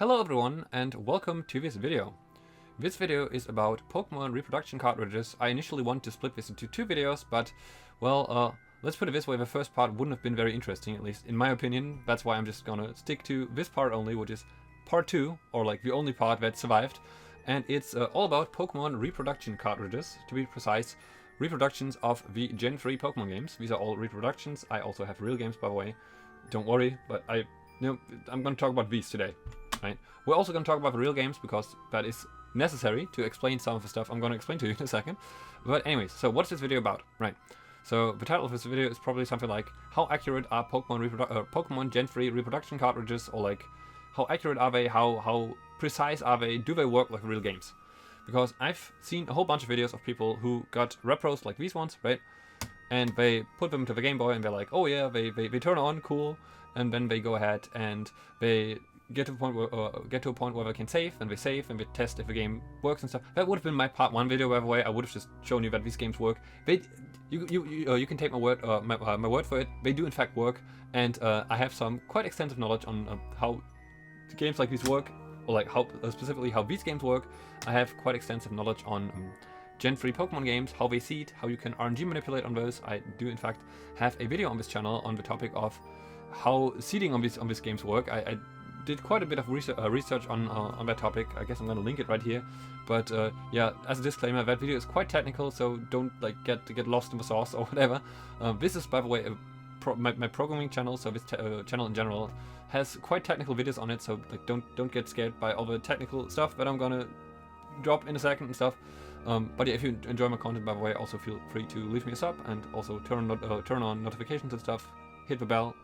Hello everyone and welcome to this video. This video is about Pokemon Reproduction Cartridges. I initially wanted to split this into two videos, but well, let's put it this way, the first part wouldn't have been very interesting, at least in my opinion. That's why I'm just gonna stick to this part only, which is part 2, or like the only part that survived. And it's all about Pokemon Reproduction Cartridges, to be precise. Reproductions of the Gen 3 Pokemon games. These are all reproductions. I also have real games, by the way. Don't worry, but I'm going to talk about these today. Right? We're also going to talk about the real games because that is necessary to explain some of the stuff I'm going to explain to you in a second. But anyways, so what's this video about? Right. So the title of this video is probably something like how accurate are Pokemon Gen 3 reproduction cartridges, or like how accurate are they, how precise are they, do they work like real games? Because I've seen a whole bunch of videos of people who got Repros like these ones, right? And they put them to the Game Boy and they're like, oh yeah, they turn on, cool. And then they go ahead and they get to a point where they can save, and they test if the game works and stuff. That would have been my part 1 video, by the way. I would have just shown you that these games work. You can take my word my word for it. They do in fact work, and I have some quite extensive knowledge on how games like these work, or like how specifically how these games work. I have quite extensive knowledge on Gen 3 Pokemon games, how they seed, how you can RNG manipulate on those. I do in fact have a video on this channel on the topic of how seeding on these games work. I did quite a bit of research on that topic. I guess I'm gonna link it right here. But yeah, as a disclaimer, that video is quite technical, so don't like get lost in the sauce or whatever. This is, by the way, my programming channel, so this channel in general has quite technical videos on it. So like don't get scared by all the technical stuff that I'm gonna drop in a second and stuff. But yeah, if you enjoy my content, by the way, also feel free to leave me a sub and also turn on notifications and stuff. Hit the bell.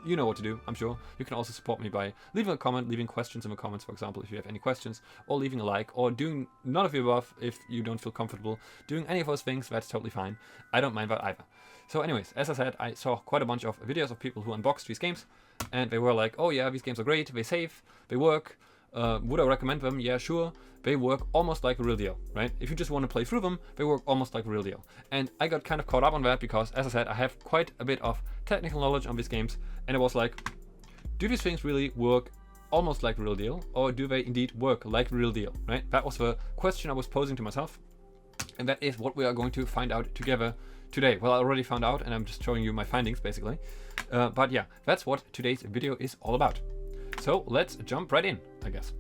You know what to do, I'm sure. You can also support me by leaving a comment, leaving questions in the comments, for example, if you have any questions, or leaving a like, or doing none of the above if you don't feel comfortable doing any of those things. That's totally fine. I don't mind that either. So anyways, as I said, I saw quite a bunch of videos of people who unboxed these games, and they were like, oh yeah, these games are great, they save, they work. Would I recommend them? Yeah, sure. They work almost like a real deal, right? If you just want to play through them, they work almost like a real deal. And I got kind of caught up on that because, as I said, I have quite a bit of technical knowledge on these games, and it was like, do these things really work almost like a real deal, or do they indeed work like a real deal, right? That was the question I was posing to myself, and that is what we are going to find out together today. Well, I already found out, and I'm just showing you my findings, basically. But yeah, that's what today's video is all about. So let's jump right in, I guess.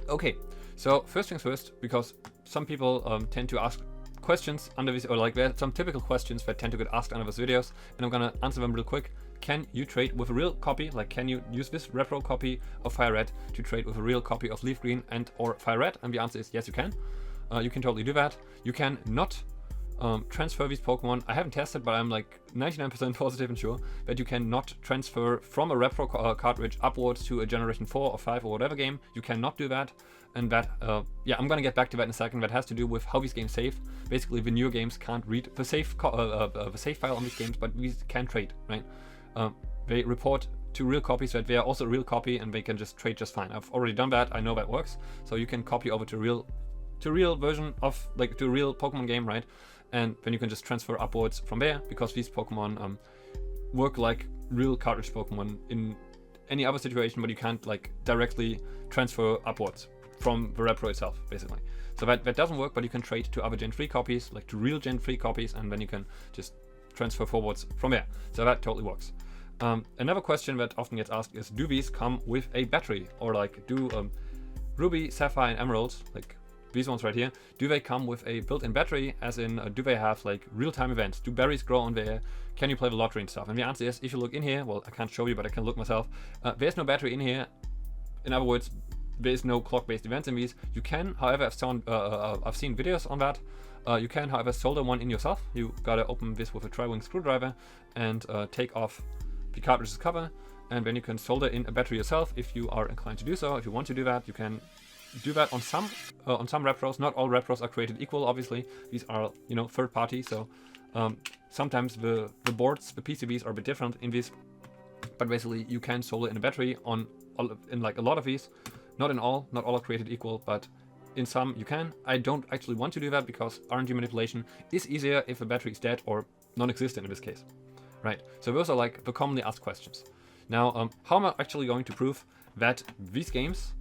Okay, so first things first, because some people tend to ask questions under this, or like there are some typical questions that tend to get asked under these videos, and I'm gonna answer them real quick. Can you trade with a real copy? Like, can you use this Repro copy of Fire Red to trade with a real copy of Leaf Green and or Fire Red? And the answer is yes, you can. You can totally do that. You can not transfer these Pokemon. I haven't tested, but I'm like 99% positive and sure that you cannot transfer from a Repro cartridge upwards to a Generation 4 or 5 or whatever game. You cannot do that. And that, yeah, I'm gonna get back to that in a second. That has to do with how these games save. Basically, the newer games can't read the save file on these games, but we can trade, right? They report to real copies that they are also a real copy, and they can just trade just fine. I've already done that. I know that works. So you can copy over to real version of, like, to a real Pokemon game, right? And then you can just transfer upwards from there, because these Pokemon work like real cartridge Pokemon in any other situation, but you can't like directly transfer upwards from the Repro itself, basically. So that doesn't work, but you can trade to other Gen 3 copies, like to real Gen 3 copies, and then you can just transfer forwards from there. So that totally works. Another question that often gets asked is, do these come with a battery? Or like, do Ruby, Sapphire, and Emeralds, like these ones right here, do they come with a built-in battery? As in, do they have like real-time events? Do berries grow on there? Can you play the lottery and stuff? And the answer is, if you look in here, well, I can't show you, but I can look myself. There's no battery in here. In other words, there is no clock-based events in these. You can, however, I've seen videos on that. You can, however, solder one in yourself. You gotta open this with a tri-wing screwdriver and take off the cartridge's cover, and then you can solder in a battery yourself if you are inclined to do so. If you want to do that, you can do that on some Repros. Not all Repros are created equal, obviously. These are, you know, third party, so sometimes the boards, the PCBs are a bit different in these, but basically you can solder in a battery in like a lot of these. Not in all, not all are created equal, but in some you can. I don't actually want to do that because RNG manipulation is easier if the battery is dead or non-existent in this case, right? So those are like the commonly asked questions. Now, how am I actually going to prove that these games,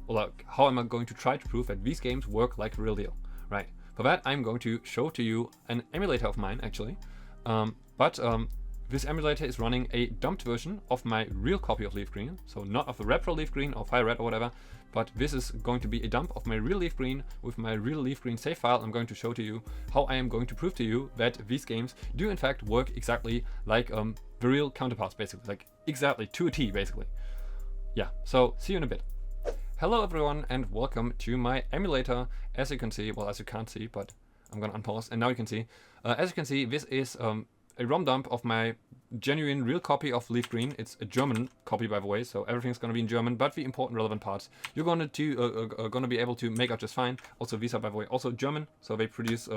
or like, how am I going to try to prove that these games work like a real deal, right? For that, I'm going to show to you an emulator of mine, actually. This emulator is running a dumped version of my real copy of Leaf Green, so not of the Repro Leaf Green or Fire Red or whatever, but this is going to be a dump of my real Leaf Green with my real Leaf Green save file. I'm going to show to you how I am going to prove to you that these games do in fact work exactly like the real counterparts, basically, like exactly to a T, basically. Yeah, so see you in a bit. Hello everyone and welcome to my emulator. As you can see, well, as you can't see, but I'm gonna unpause and now you can see. As you can see, this is a ROM dump of my genuine real copy of Leaf Green. It's a German copy, by the way, so everything's gonna be in German, but the important relevant parts you're gonna be able to make out just fine. Also, these are, by the way, also German, so they produce.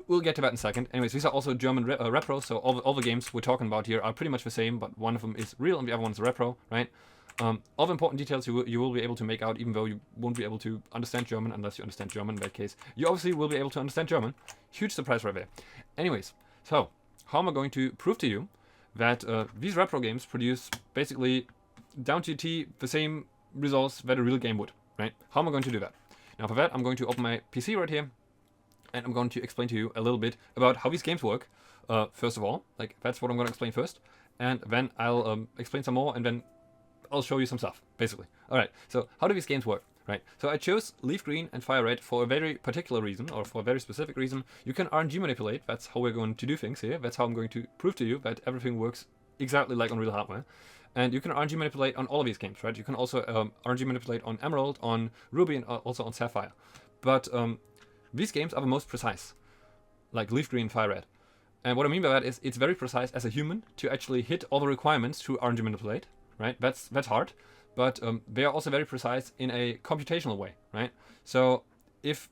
We'll get to that in a second. Anyways, these are also German repros, so all the games we're talking about here are pretty much the same, but one of them is real and the other one's a repro, right? All the important details you will be able to make out, even though you won't be able to understand German unless you understand German. In that case, you obviously will be able to understand German. Huge surprise right there. Anyways, so how am I going to prove to you that these repro games produce basically down to T the same results that a real game would, right? How am I going to do that? Now for that, I'm going to open my PC right here, and I'm going to explain to you a little bit about how these games work. First of all, like that's what I'm going to explain first, and then I'll explain some more, and then I'll show you some stuff, basically. Alright, so how do these games work, right? So I chose Leaf Green and Fire Red for a very particular reason, or for a very specific reason. You can RNG manipulate, that's how we're going to do things here. That's how I'm going to prove to you that everything works exactly like on real hardware. And you can RNG manipulate on all of these games, right? You can also RNG manipulate on Emerald, on Ruby, and also on Sapphire. But these games are the most precise, like Leaf Green and Fire Red. And what I mean by that is it's very precise as a human to actually hit all the requirements to RNG manipulate. Right, that's hard, but they are also very precise in a computational way, right? So if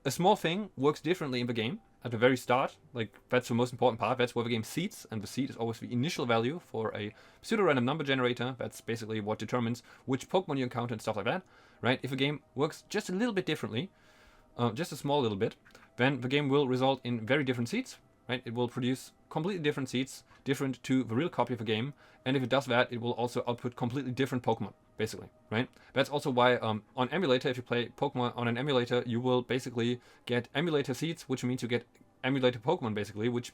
a small thing works differently in the game at the very start, like that's the most important part, that's where the game seeds, and the seed is always the initial value for a pseudo-random number generator. That's basically what determines which Pokemon you encounter and stuff like that, right? If a game works just a little bit differently, just a small little bit, then the game will result in very different seeds, right? It will produce completely different seeds, different to the real copy of the game, and if it does that, it will also output completely different Pokemon, basically, right? That's also why on emulator, if you play Pokemon on an emulator, you will basically get emulator seeds, which means you get emulator Pokemon, basically, which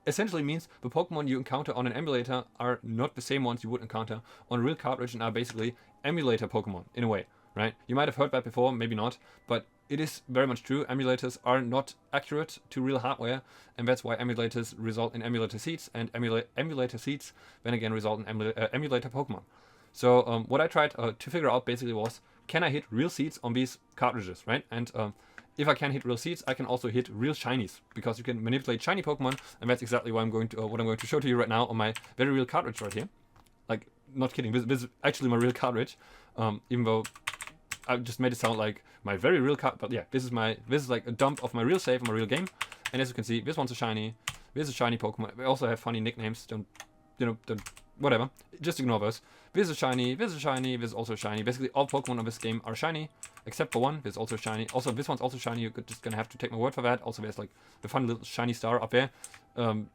essentially means the Pokemon you encounter on an emulator are not the same ones you would encounter on a real cartridge and are basically emulator Pokemon, in a way, right? You might have heard that before, maybe not, but it is very much true. Emulators are not accurate to real hardware, and that's why emulators result in emulator seeds, and emulator seeds then again result in emulator Pokemon. So what I tried to figure out basically was, can I hit real seeds on these cartridges, right? And if I can hit real seeds, I can also hit real shinies, because you can manipulate shiny Pokemon, and that's exactly what I'm going to show to you right now on my very real cartridge right here. Like, not kidding, this is actually my real cartridge, even though I just made it sound like my very real card, but yeah, this is like a dump of my real save, my real game. And as you can see, this one's a shiny, this is a shiny Pokemon. They also have funny nicknames, don't whatever, just ignore those. This is a shiny, this is a shiny, this is also a shiny. Basically all Pokemon of this game are shiny, except for one. This is also shiny. Also, this one's also shiny. You're just gonna have to take my word for that. Also, there's like the fun little shiny star up there.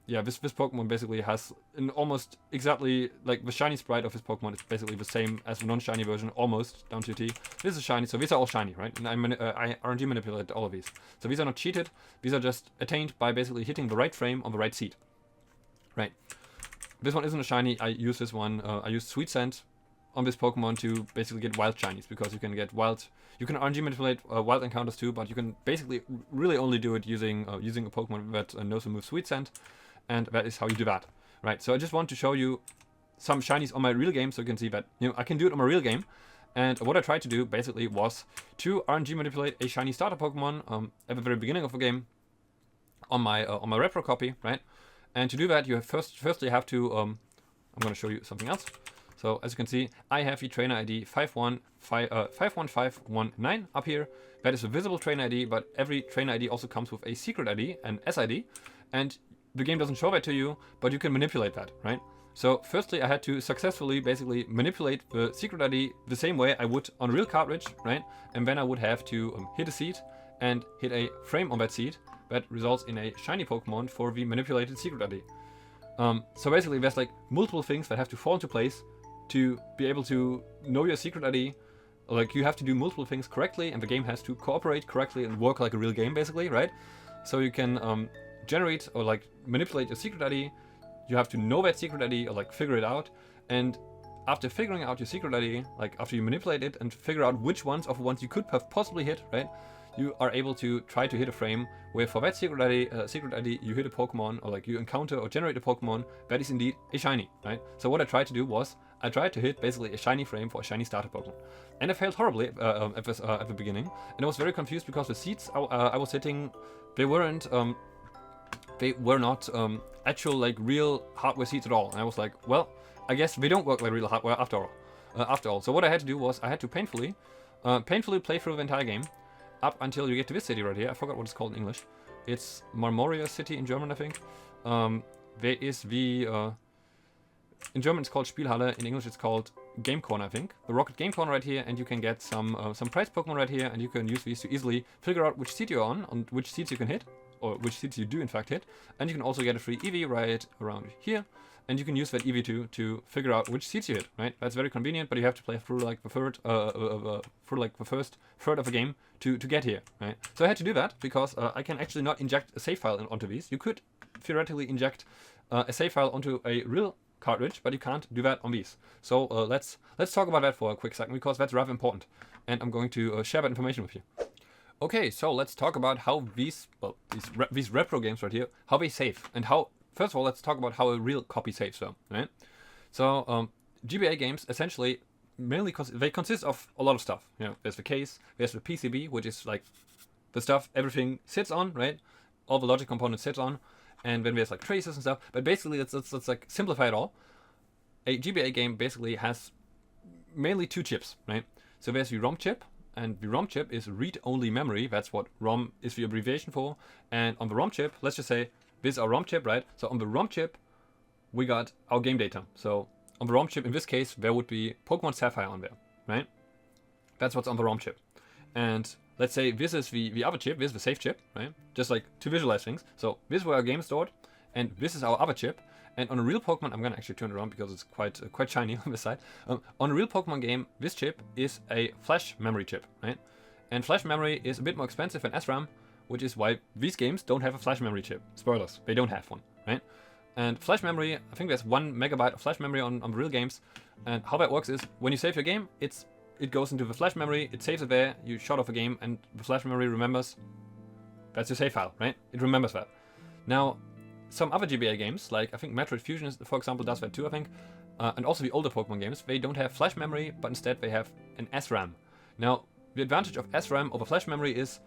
Yeah, this Pokemon basically has an almost exactly, like the shiny sprite of this Pokemon is basically the same as the non-shiny version, almost down to a T. This is shiny, so these are all shiny, right? And I RNG manipulate all of these. So these are not cheated. These are just attained by basically hitting the right frame on the right seed, right? This one isn't a shiny. I use this one. I use Sweet Scent on this Pokemon to basically get wild shinies, because you can get wild. You can RNG manipulate wild encounters too, but you can basically really only do it using a Pokemon that knows the move Sweet Scent, and that is how you do that, right? So I just want to show you some shinies on my real game, so you can see that I can do it on my real game. And what I tried to do basically was to RNG manipulate a shiny starter Pokemon at the very beginning of the game on my Repro copy, right? And to do that, you have firstly have to, I'm going to show you something else. So as you can see, I have the trainer ID 51519 up here. That is a visible trainer ID, but every trainer ID also comes with a secret ID, an SID. And the game doesn't show that to you, but you can manipulate that, right? So firstly, I had to successfully basically manipulate the secret ID the same way I would on a real cartridge, right? And then I would have to hit a seed and hit a frame on that seed. That results in a shiny Pokemon for the manipulated secret ID. So basically there's like multiple things that have to fall into place to be able to know your secret ID, like you have to do multiple things correctly, and the game has to cooperate correctly and work like a real game, basically, right? So you can generate or like manipulate your secret ID. You have to know that secret ID or like figure it out, and after figuring out your secret ID, like after you manipulate it and figure out which ones of the ones you could have possibly hit, right? You are able to try to hit a frame where for that secret ID you hit a Pokemon, or like you encounter or generate a Pokemon that is indeed a shiny, right? So what I tried to do was I tried to hit basically a shiny frame for a shiny starter Pokemon, and I failed horribly at the beginning, and I was very confused because the seeds I was hitting, they were not actual like real hardware seeds at all, and I was like, well, I guess they don't work like real hardware after all. So what I had to do was I had to painfully play through the entire game up until you get to this city right here. I forgot what it's called in English. It's Marmoria City in German, I think. There is the in German it's called Spielhalle. In English it's called Game Corner, I think. The Rocket Game Corner right here, and you can get some prize Pokemon right here, and you can use these to easily figure out which seed you're on and which seeds you can hit, or which seeds you do in fact hit. And you can also get a free EV right around here, and you can use that EV to figure out which seeds you hit, right? That's very convenient, but you have to play through like the first third of the game to get here, right? So I had to do that because I can actually not inject a save file onto these. You could theoretically inject a save file onto a real cartridge, but you can't do that on these. So let's talk about that for a quick second, because that's rather important, and I'm going to share that information with you. Okay, so let's talk about how these repro games right here, how they save, and how. First of all, let's talk about how a real copy saves them, right? So GBA games essentially mainly they consist of a lot of stuff. You know, there's the case, there's the PCB, which is like the stuff everything sits on, right? All the logic components sit on, and then there's like traces and stuff. But basically, let's like simplify it all. A GBA game basically has mainly two chips, right? So there's the ROM chip, and the ROM chip is read-only memory. That's what ROM is the abbreviation for. And on the ROM chip, let's just say this is our ROM chip, right? So on the ROM chip, we got our game data. So on the ROM chip, in this case, there would be Pokemon Sapphire on there, right? That's what's on the ROM chip. And let's say this is the other chip, this is the safe chip, right? Just like to visualize things. So this is where our game is stored, and this is our other chip. And on a real Pokemon, I'm gonna actually turn it around because it's quite shiny on this side. On a real Pokemon game, this chip is a flash memory chip, right? And flash memory is a bit more expensive than SRAM, which is why these games don't have a flash memory chip. Spoilers, they don't have one, right? And flash memory, I think there's 1 megabyte of flash memory on real games. And how that works is, when you save your game, it goes into the flash memory, it saves it there, you shut off a game, and the flash memory remembers that's your save file, right? It remembers that. Now, some other GBA games, like I think Metroid Fusion, for example, does that too, I think. And also the older Pokemon games, they don't have flash memory, but instead they have an SRAM. Now, the advantage of SRAM over flash memory is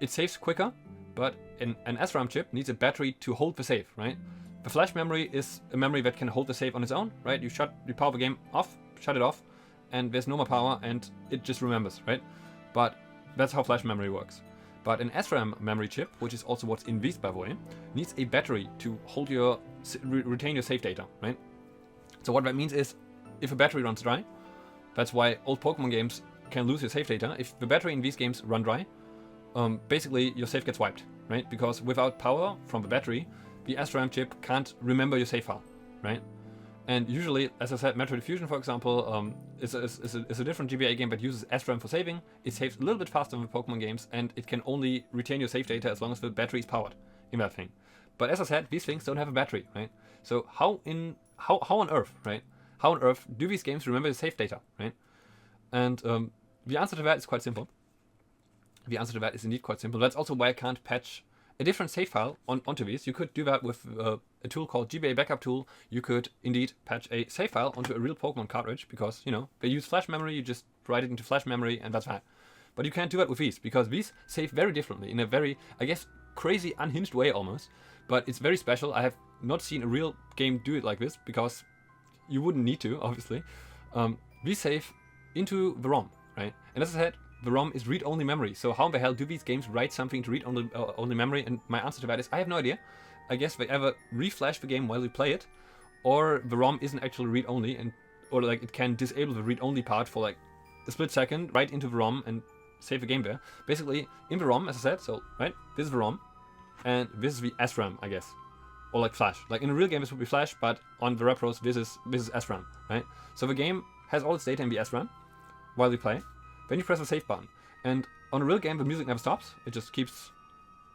it saves quicker, but an SRAM chip needs a battery to hold the save, right? The flash memory is a memory that can hold the save on its own, right? You power the game off, shut it off, and there's no more power, and it just remembers, right? But that's how flash memory works. But an SRAM memory chip, which is also what's in these, by the way, needs a battery to hold retain your save data, right? So what that means is, if a battery runs dry, that's why old Pokemon games can lose your save data. If the battery in these games run dry, basically your save gets wiped, right? Because without power from the battery, the SRAM chip can't remember your save file, right? And usually, as I said, Metroid Fusion, for example, is a different GBA game that uses SRAM for saving. It saves a little bit faster than the Pokemon games, and it can only retain your save data as long as the battery is powered in that thing. But as I said, these things don't have a battery, right? So how on earth, right? How on earth do these games remember the save data, right? And the answer to that is quite simple. The answer to that is indeed quite simple. That's also why I can't patch a different save file onto these. You could do that with a tool called GBA Backup Tool. You could indeed patch a save file onto a real Pokemon cartridge because, you know, they use flash memory. You just write it into flash memory and that's that. But you can't do that with these because these save very differently in a very, I guess, crazy unhinged way almost. But it's very special. I have not seen a real game do it like this because you wouldn't need to, obviously. We save into the ROM, right? And as I said, the ROM is read-only memory. So how in the hell do these games write something to read-only memory? And my answer to that is I have no idea. I guess they either reflash the game while we play it, or the ROM isn't actually read-only, and or like it can disable the read-only part for like a split second, right into the ROM and save the game there. Basically, in the ROM, as I said, so right, this is the ROM, and this is the SRAM, I guess. or like flash. Like in a real game, this would be flash, but on the Repros, this is SRAM, right? So the game has all its data in the SRAM while you play. Then you press the save button, and on a real game, the music never stops. It just keeps,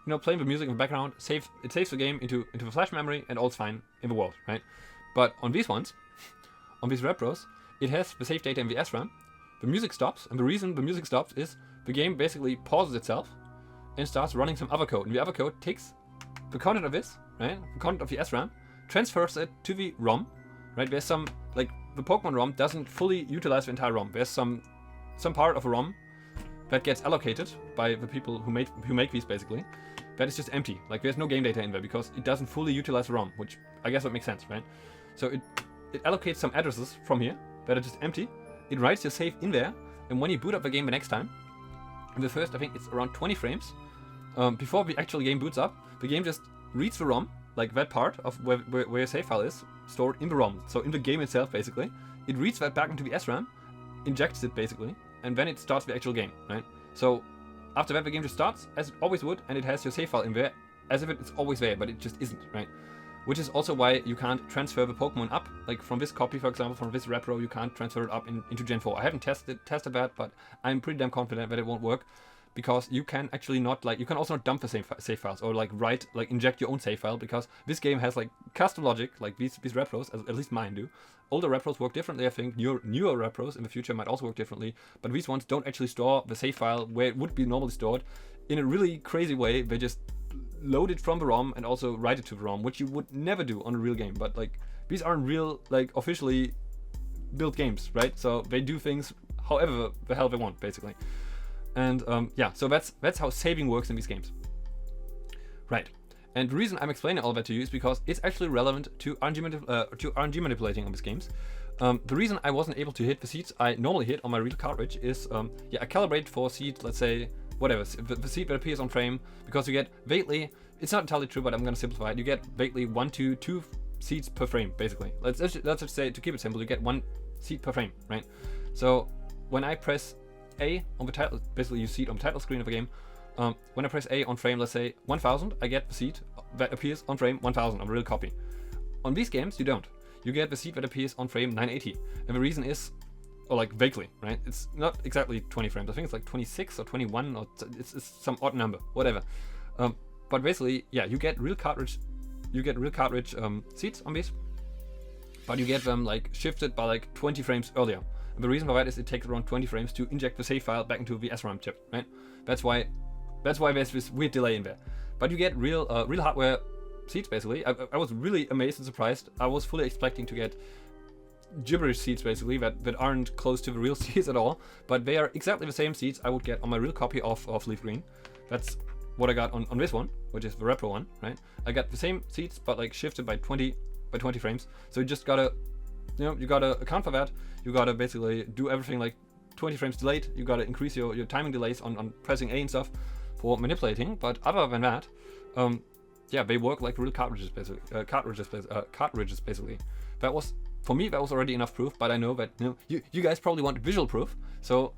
you know, playing the music in the background. It saves the game into the flash memory, and all's fine in the world, right? But on these ones, on these Repros, it has the save data in the SRAM. The music stops, and the reason the music stops is the game basically pauses itself and starts running some other code. And the other code takes the content of this, right? The content of the SRAM, transfers it to the ROM, right? There's some, like, the Pokemon ROM doesn't fully utilize the entire ROM. There's some part of a ROM that gets allocated by the people who make these, basically, that is just empty. Like, there's no game data in there because it doesn't fully utilize the ROM, which I guess that makes sense, right? So it allocates some addresses from here that are just empty. It writes your save in there, and when you boot up the game the next time, in the first, I think it's around 20 frames, before the actual game boots up, the game just reads the ROM, like that part of where your save file is, stored in the ROM. So in the game itself, basically, it reads that back into the SRAM, injects it, basically, and then it starts the actual game, right? So after that, the game just starts, as it always would, and it has your save file in there, as if it's always there, but it just isn't, right? Which is also why you can't transfer the Pokemon up, like from this copy, for example, from this Repro, you can't transfer it up into Gen 4. I haven't tested that, but I'm pretty damn confident that it won't work, because you can actually not, like, you can also not dump the save files, or like inject your own save file, because this game has like custom logic, like these Repros, at least mine do. Older Repros work differently, I think. Newer Repros in the future might also work differently, but these ones don't actually store the save file where it would be normally stored. In a really crazy way, they just load it from the ROM and also write it to the ROM, which you would never do on a real game. But like, these aren't real, like, officially built games, right? So they do things however the hell they want, basically. And yeah, so that's how saving works in these games, right? And the reason I'm explaining all that to you is because it's actually relevant to RNG manipulating on these games. The reason I wasn't able to hit the seeds I normally hit on my real cartridge is, yeah, I calibrate for seed, let's say, whatever, the seed that appears on frame, because you get vaguely, it's not entirely true, but I'm going to simplify it, you get vaguely 1 to 2 seeds per frame, basically. Let's just say, to keep it simple, you get 1 seed per frame, right? So when I press A on the title, basically you see it on the title screen of a game, when I press A on frame, let's say 1000, I get the seed that appears on frame 1000 of a real copy. On these games, you don't. You get the seed that appears on frame 980. And the reason is, or like vaguely, right? It's not exactly 20 frames. I think it's like 26 or 21, or it's some odd number, whatever. But basically, yeah, you get real cartridge seeds on these, but you get them like shifted by like 20 frames earlier. And the reason for that is it takes around 20 frames to inject the save file back into the SRAM chip, right? That's why there's this weird delay in there. But you get real hardware seeds, basically. I was really amazed and surprised. I was fully expecting to get gibberish seeds, basically, that aren't close to the real seeds at all, but they are exactly the same seeds I would get on my real copy of Leaf Green. That's what I got on this one, which is the Repro one, right? I got the same seeds, but like shifted by 20 frames. So you just gotta, you gotta account for that. You gotta basically do everything like 20 frames delayed. You gotta increase your timing delays on pressing A and stuff for manipulating. But other than that, yeah, they work like real cartridges, basically. Cartridges, basically. That was, for me, that was already enough proof. But I know that you guys probably want visual proof. So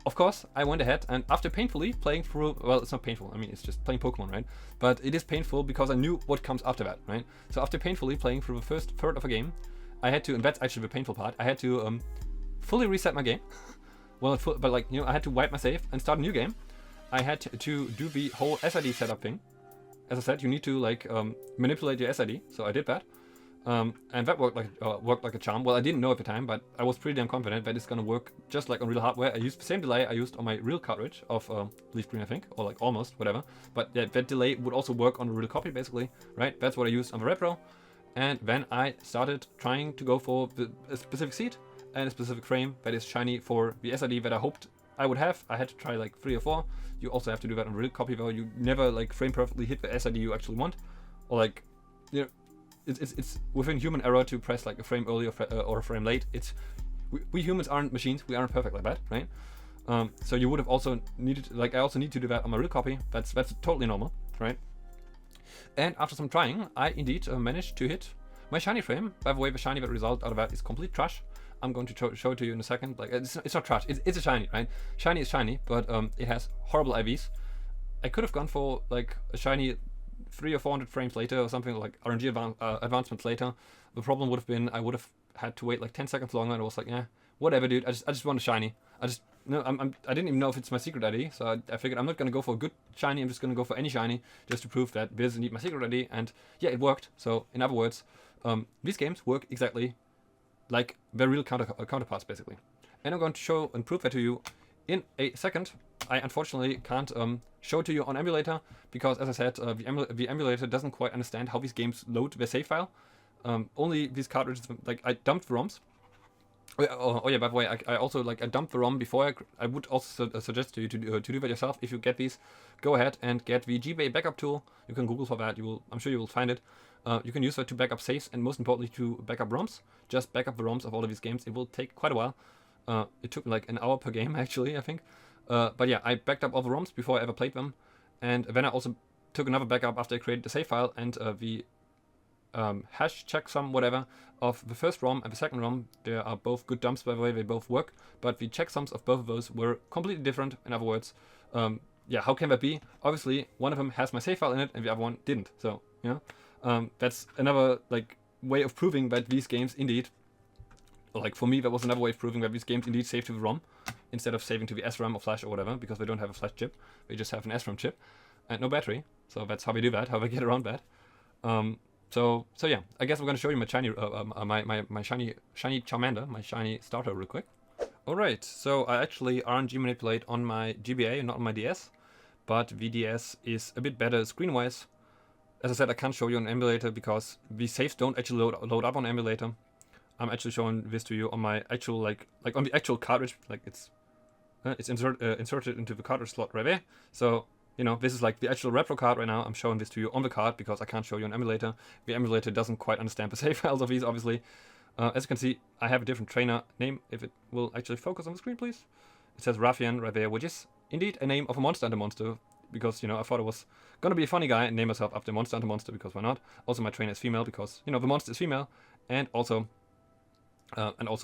of course, I went ahead, and after painfully playing through, well, it's not painful, I mean, it's just playing Pokemon, right? But it is painful because I knew what comes after that, right? So after painfully playing through the first third of a game, I had to, and that's actually the painful part, I had to fully reset my game. Well, but like, I had to wipe my save and start a new game. I had to do the whole SID setup thing. As I said, you need to like manipulate your SID, so I did that. And that worked like a charm. Well, I didn't know at the time, but I was pretty damn confident that it's gonna work just like on real hardware. I used the same delay I used on my real cartridge of Leaf Green, I think, or like almost, whatever. But yeah, that delay would also work on the real copy, basically, right? That's what I used on the Repro. And then I started trying to go for a specific seed and a specific frame that is shiny for the SID that I hoped I would have. I had to try like 3 or 4. You also have to do that on real copy, though. You never like frame perfectly hit the SID you actually want, or like, it's within human error to press like a frame early or a frame late. We humans aren't machines. We aren't perfect like that, right? So you would have also needed, like, I also need to do that on my real copy. That's totally normal, right? And after some trying, I indeed managed to hit my shiny frame. By the way, the shiny that result out of that is complete trash. I'm going to show it to you in a second. Like, it's not trash. It's a shiny, right? Shiny is shiny, but it has horrible IVs. I could have gone for like a shiny 300 or 400 frames later or something, like RNG advancements later, the problem would have been I would have had to wait like 10 seconds longer, and I was like, yeah, whatever, dude. I just want a shiny. I didn't even know if it's my secret ID, so I figured I'm not gonna go for a good shiny. I'm just gonna go for any shiny just to prove that this is indeed my secret ID, and yeah, it worked. So in other words, these games work exactly like their real counterparts, basically. And I'm going to show and prove that to you in a second. I unfortunately can't show it to you on emulator because, as I said, the emulator doesn't quite understand how these games load their save file. Only these cartridges, like I dumped the ROMs. Oh yeah, by the way, I also I dumped the ROM before. I would also suggest to you to do that yourself. If you get these, go ahead and get the GBA backup tool. You can Google for that. I'm sure you will find it. You can use that to backup saves and most importantly to backup ROMs. Just backup the ROMs of all of these games. It will take quite a while. It took like an hour per game actually, I think. But yeah, I backed up all the ROMs before I ever played them, and then I also took another backup after I created the save file, and the hash checksum whatever of the first ROM and the second ROM. They are both good dumps, by the way. They both work, but the checksums of both of those were completely different. In other words, yeah, how can that be? Obviously, one of them has my save file in it, and the other one didn't. So you know, that's another way of proving that these games indeed. For me, that was another way of proving that these games indeed save to the ROM instead of saving to the SRAM or flash or whatever, because they don't have a flash chip. They just have an SRAM chip and no battery. So that's how we do that, how we get around that. So yeah, I guess I'm going to show you my shiny, my shiny Charmander, my shiny starter real quick. Alright, so I actually RNG manipulate on my GBA, not on my DS, but the DS is a bit better screen-wise. As I said, I can't show you on emulator because the saves don't actually load up on emulator. I'm actually showing this to you on my actual, like on the actual cartridge, it's inserted into the cartridge slot right there. So, you know, this is like the actual Repro card right now. I'm showing this to you on the card because I can't show you on emulator. The emulator doesn't quite understand the save files of these, obviously. As you can see, I have a different trainer name, if it will actually focus on the screen, please. It says Raffian right there, which is indeed a name of a Monster Hunter monster, because, you know, I thought I was gonna be a funny guy and name myself after Monster Hunter monster, because why not? Also, my trainer is female because, you know, the monster is female, and also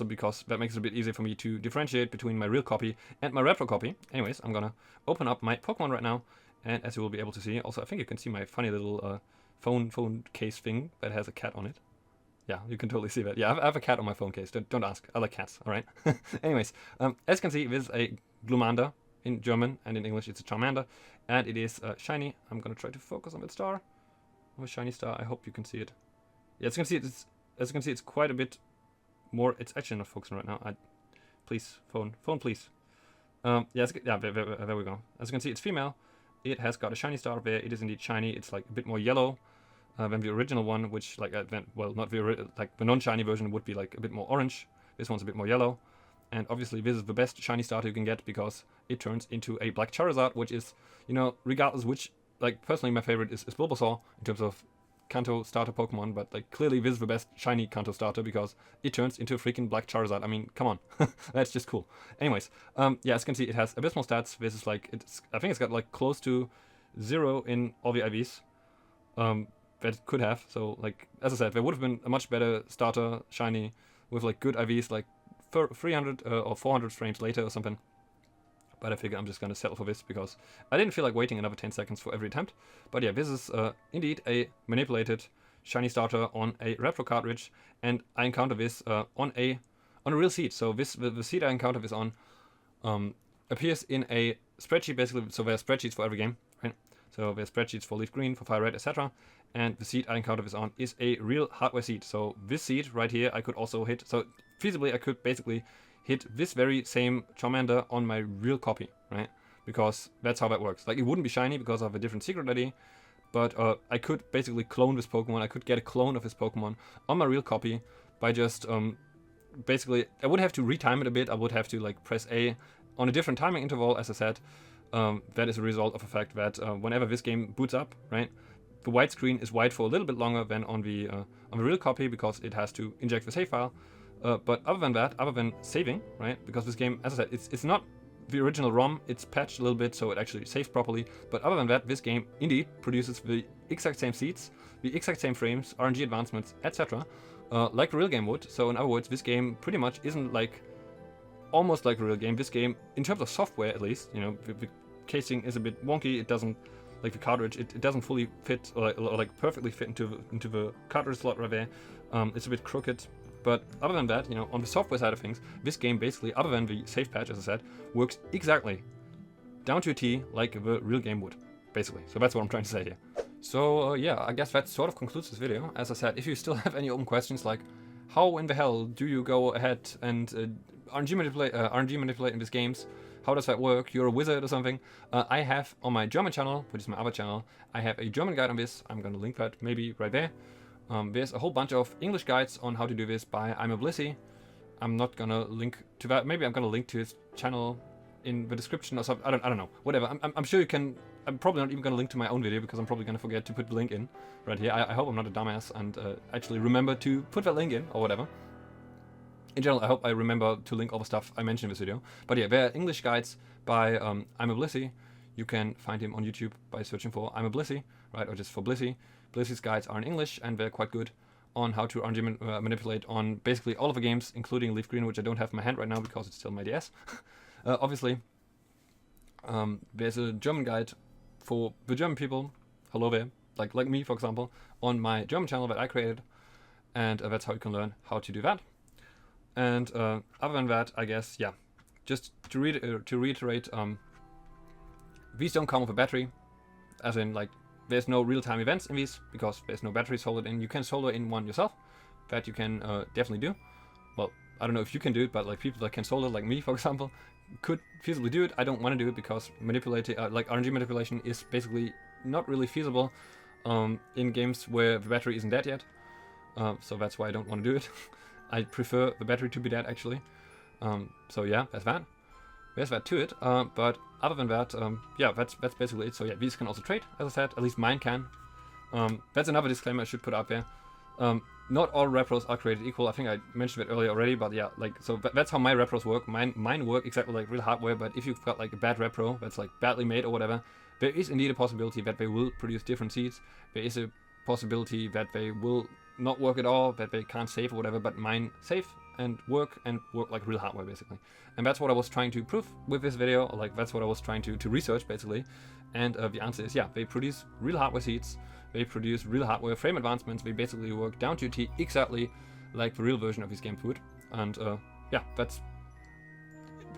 because that makes it a bit easier for me to differentiate between my real copy and my Repro copy. Anyways, I'm gonna open up my Pokemon right now, and as you will be able to see, also I think you can see my funny little phone case thing that has a cat on it. Yeah, you can totally see that. Yeah, I have a cat on my phone case. Don't ask. I like cats. All right. Anyways, as you can see, this is a Glumanda in German, and in English it's a Charmander, and it is shiny. I'm gonna try to focus on that star. Oh, a shiny star. I hope you can see it. Yeah, as you can see, it's quite a bit more. It's actually not focusing right now. Please, phone, please. Yeah, there we go. As you can see, it's female. It has got a shiny star there. It is indeed shiny. It's like a bit more yellow than the original one, which not the non-shiny version would be like a bit more orange. This one's a bit more yellow, and obviously this is the best shiny starter you can get because it turns into a black Charizard, which is, you know, regardless which, personally my favorite is Bulbasaur in terms of Kanto starter Pokemon, but clearly this is the best shiny Kanto starter because it turns into a freaking black Charizard. I mean, come on. That's just cool. Anyways, yeah, as you can see, it has abysmal stats. This is I think it's got close to 0 in all the IVs that it could have. So as I said, there would have been a much better starter shiny with good IVs 300 or 400 frames later or something. But I figure I'm just going to settle for this because I didn't feel like waiting another 10 seconds for every attempt. But yeah, this is indeed a manipulated shiny starter on a Repro cartridge, and I encounter this on a real seed. So the seed I encounter this on appears in a spreadsheet, basically. So there are spreadsheets for every game, right? So there are spreadsheets for Leaf Green, for Fire Red, etc. And the seed I encounter this on is a real hardware seed. So this seed right here, I could also hit. So feasibly, I could basically hit this very same Charmander on my real copy, right? Because that's how that works. It wouldn't be shiny because I have a different secret ID, but I could basically clone this Pokemon. I could get a clone of this Pokemon on my real copy by just basically, I would have to retime it a bit. I would have to press A on a different timing interval, as I said. That is a result of the fact that whenever this game boots up, right, the white screen is white for a little bit longer than on the real copy because it has to inject the save file. But other than that, other than saving, right, because this game, as I said, it's not the original ROM, it's patched a little bit so it actually saves properly, but other than that, this game indeed produces the exact same seeds, the exact same frames, RNG advancements, etc., like a real game would. So in other words, this game pretty much isn't almost like a real game. This game, in terms of software at least, you know, the casing is a bit wonky, it doesn't like the cartridge, it doesn't fully fit or like perfectly fit into the cartridge slot right there. It's a bit crooked, but other than that, you know, on the software side of things, this game basically, other than the save patch, as I said, works exactly down to a T like the real game would, basically. So that's what I'm trying to say here. So yeah, I guess that sort of concludes this video. As I said, if you still have any open questions like how in the hell do you go ahead and RNG manipulate in these games, how does that work, you're a wizard or something, I have on my German channel, which is my other channel, I have a German guide on this. I'm gonna link that maybe right there. There's a whole bunch of English guides on how to do this by I'm a Blissey. I'm not gonna link to that. Maybe I'm gonna link to his channel in the description or something. I don't know. Whatever. I'm sure you can. I'm probably not even gonna link to my own video because I'm probably gonna forget to put the link in right here. I hope I'm not a dumbass and actually remember to put that link in or whatever. In general, I hope I remember to link all the stuff I mentioned in this video. But yeah, there are English guides by I'm a Blissey. You can find him on YouTube by searching for I'm a Blissey, right, or just for Blissey. Blissey's guides are in English and they're quite good on how to RNG manipulate on basically all of the games, including Leaf Green, which I don't have in my hand right now because it's still my DS. Obviously, there's a German guide for the German people, hello there, like me, for example, on my German channel that I created, and that's how you can learn how to do that. And other than that, I guess, yeah, just to reiterate, these don't come with a battery, as in, like, there's no real-time events in these because there's no battery soldered in. You can solder in one yourself, that you can definitely do. Well, I don't know if you can do it, but like people that can solder, like me, for example, could feasibly do it. I don't want to do it because manipulating, like RNG manipulation, is basically not really feasible in games where the battery isn't dead yet. So that's why I don't want to do it. I prefer the battery to be dead, actually. So yeah, there's that. There's that to it. But other than that, yeah, that's basically it. So yeah, these can also trade, as I said. At least mine can. That's another disclaimer I should put out there. Not all repros are created equal. I think I mentioned it earlier already, but yeah, like, so that's how my repros work. Mine work exactly like real hardware, but if you've got like a bad repro that's like badly made or whatever, there is indeed a possibility that they will produce different seeds. There is a possibility that they will not work at all, that they can't save or whatever, but mine save and work like real hardware, basically. And that's what I was trying to prove with this video, like that's what I was trying to research, basically. And the answer is, yeah, they produce real hardware seeds, they produce real hardware frame advancements, they basically work down to a T exactly like the real version of this game would. And yeah, that's,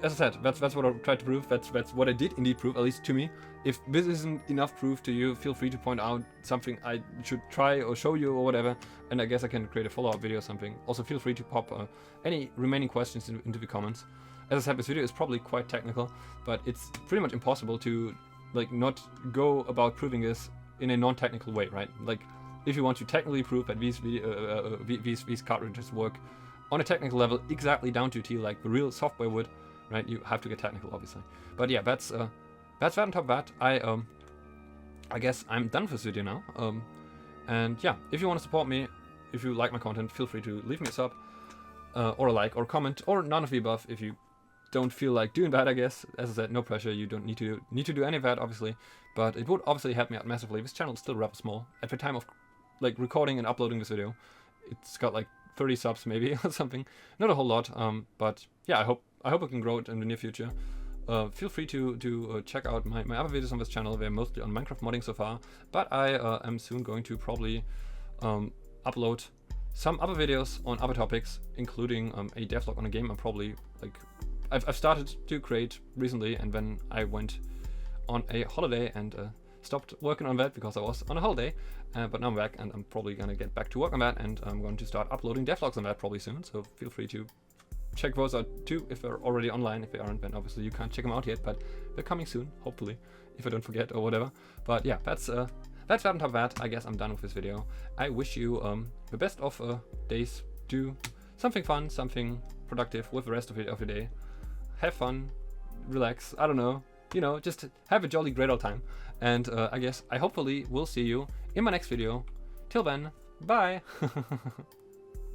as I said, that's what I tried to prove. That's what I did indeed prove, at least to me. If this isn't enough proof to you, feel free to point out something I should try or show you or whatever, and I guess I can create a follow-up video or something. Also, feel free to pop any remaining questions into the comments. As I said, this video is probably quite technical, but it's pretty much impossible to like not go about proving this in a non-technical way, right? Like, if you want to technically prove that these cartridges work on a technical level exactly down to a T like the real software would, right? You have to get technical, obviously. But yeah, that's that on top of that. I guess I'm done for this video now. And yeah, if you want to support me, if you like my content, feel free to leave me a sub, or a like, or comment, or none of the above if you don't feel like doing that, I guess. As I said, no pressure, you don't need to do any of that, obviously. But it would obviously help me out massively. This channel is still rather small. At the time of like recording and uploading this video, it's got like 30 subs maybe or something. Not a whole lot, but yeah, I hope I can grow it in the near future. Feel free to check out my other videos on this channel. They're mostly on Minecraft modding so far, but I am soon going to probably upload some other videos on other topics, including a devlog on a game I'm probably like I've started to create recently, and then I went on a holiday and stopped working on that because I was on a holiday, but now I'm back and I'm probably gonna get back to work on that, and I'm going to start uploading devlogs on that probably soon, so feel free to check those out too if they're already online. If they aren't, then obviously you can't check them out yet, but they're coming soon, hopefully, if I don't forget or whatever. But yeah, that's that on top of that. I guess I'm done with this video. I wish you the best of days. Do something fun, something productive with the rest of your day. Have fun, relax, I don't know, you know, just have a jolly great old time. And I guess I hopefully will see you in my next video. Till then, bye!